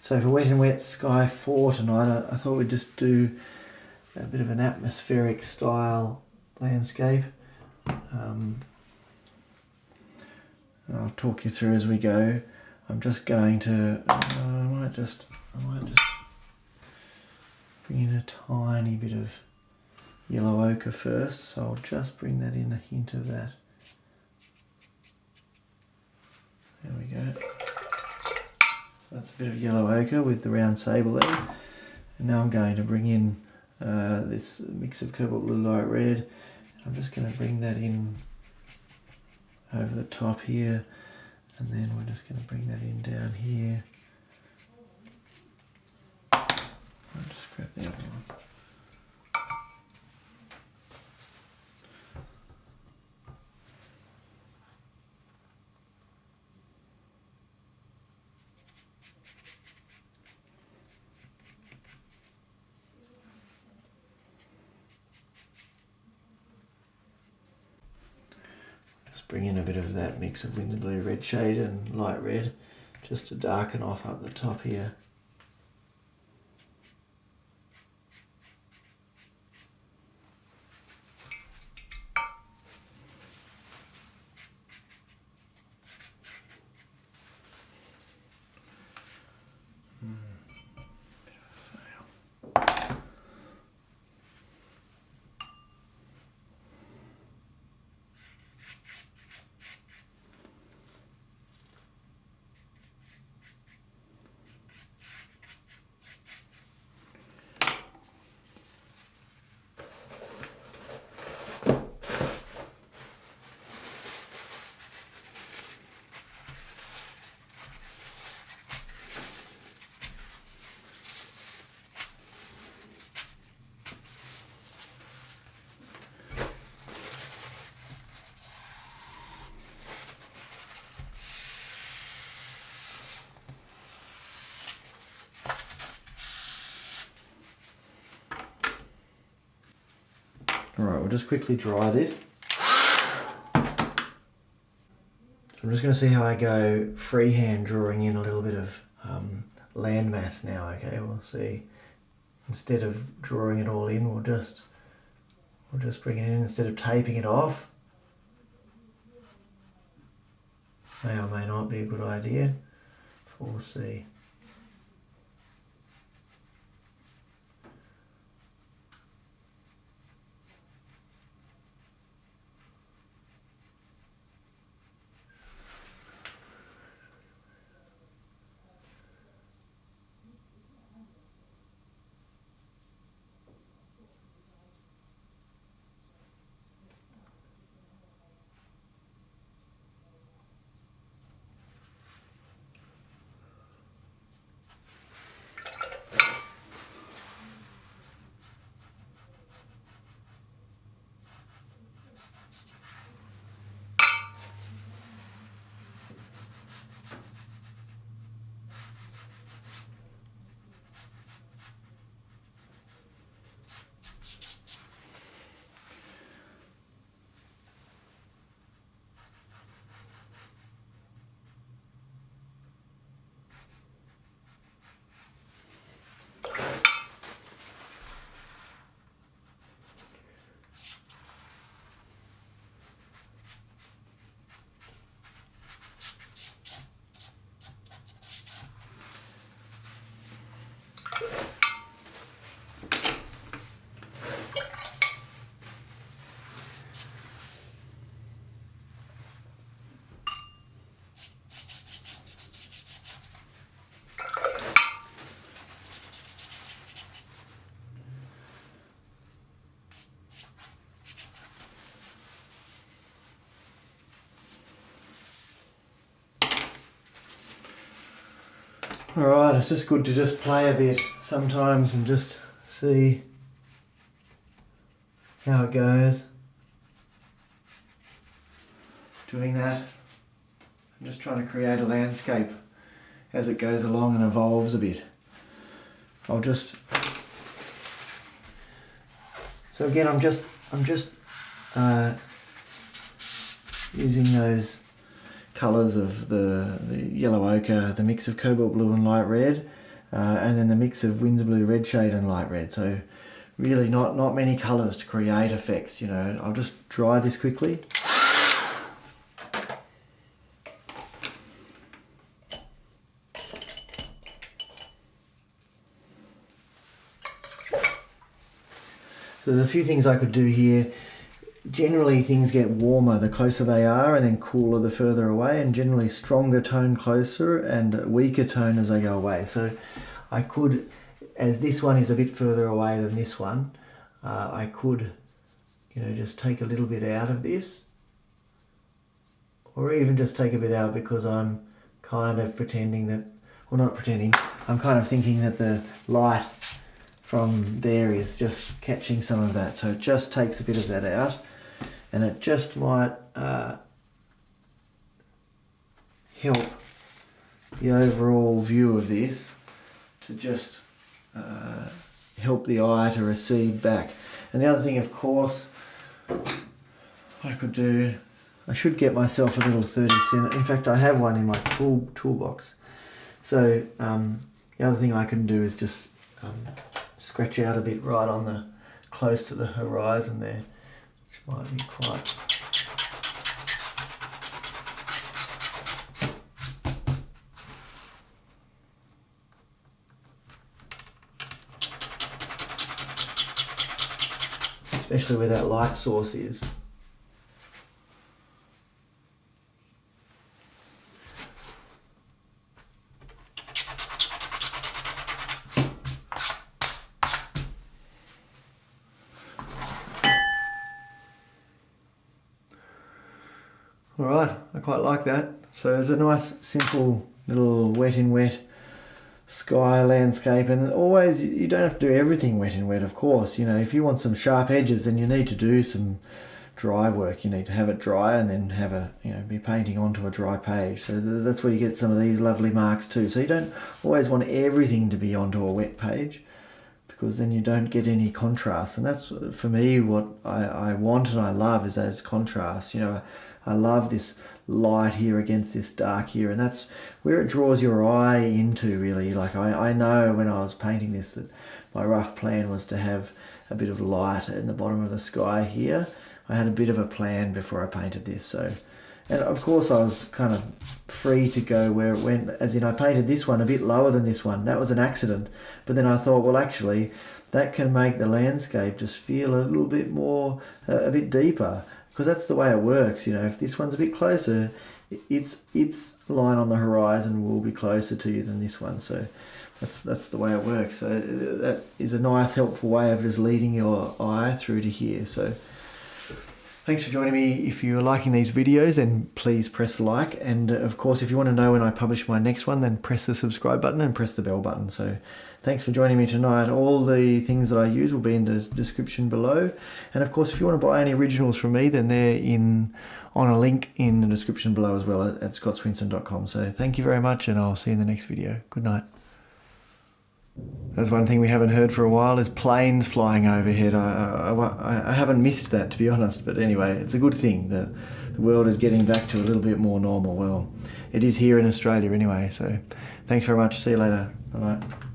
So for Wet and Wet Sky 4 tonight, I thought we'd just do a bit of an atmospheric style landscape. I'll talk you through as we go. I'm just going to, I might just bring in a tiny bit of yellow ochre first, so I'll just bring that in, a hint of that. There we go. That's a bit of yellow ochre with the round sable there. And now I'm going to bring in this mix of cobalt blue light red. I'm just going to bring that in over the top here, and then we're just going to bring that in down here. I'll just grab the other one. Bring in a bit of that mix of winsor blue red shade and light red just to darken off up the top here. Alright, we'll just quickly dry this. I'm just going to see how I go freehand drawing in a little bit of landmass now, okay? We'll see. Instead of drawing it all in, we'll just bring it in instead of taping it off. May or may not be a good idea. We'll see. Alright, it's just good to just play a bit sometimes and just see how it goes. Doing that, I'm just trying to create a landscape as it goes along and evolves a bit. So again, I'm just using those colours of the yellow ochre, the mix of cobalt blue and light red. and then the mix of Winsor blue, red shade and light red. So really not many colours to create effects, you know. I'll just dry this quickly. So there's a few things I could do here. Generally things get warmer the closer they are, and then cooler the further away, and generally stronger tone closer and weaker tone as they go away. So I could, as this one is a bit further away than this one, I could, you know, just take a little bit out of this, or even just take a bit out because I'm kind of pretending that, well, not pretending, I'm kind of thinking that the light from there is just catching some of that. So it just takes a bit of that out, and it just might help the overall view of this to just help the eye to recede back. And the other thing, of course, I could do, I should get myself a little 30 cent. In fact, I have one in my toolbox. So the other thing I can do is just scratch out a bit right on the, close to the horizon there, which might be quite... especially where that light source is. Alright, I quite like that. So there's a nice simple little wet in wet sky landscape, and always you don't have to do everything wet in wet, of course. You know, if you want some sharp edges, then you need to do some dry work. You need to have it dry and then have a, you know, be painting onto a dry page. So that's where you get some of these lovely marks too. So you don't always want everything to be onto a wet page, because then you don't get any contrast. And that's, for me, what I want and I love is those contrasts. You know, I love this light here against this dark here, and that's where it draws your eye into, really. Like I know when I was painting this that my rough plan was to have a bit of light in the bottom of the sky here. I had a bit of a plan before I painted this. So, and of course I was kind of free to go where it went, as in I painted this one a bit lower than this one. That was an accident. But then I thought, well, actually that can make the landscape just feel a little bit more, a bit deeper, because that's the way it works. You know, if this one's a bit closer, its line on the horizon will be closer to you than this one. So that's the way it works. So that is a nice, helpful way of just leading your eye through to here. So thanks for joining me. If you're liking these videos, then please press like. And of course, if you want to know when I publish my next one, then press the subscribe button and press the bell button. So thanks for joining me tonight. All the things that I use will be in the description below. And of course, if you want to buy any originals from me, then they're on a link in the description below as well at scottswinson.com. So thank you very much, and I'll see you in the next video. Good night. That's one thing we haven't heard for a while, is planes flying overhead. I haven't missed that, to be honest, but anyway, it's a good thing that the world is getting back to a little bit more normal. Well, it is here in Australia anyway, so thanks very much. See you later. Bye-bye.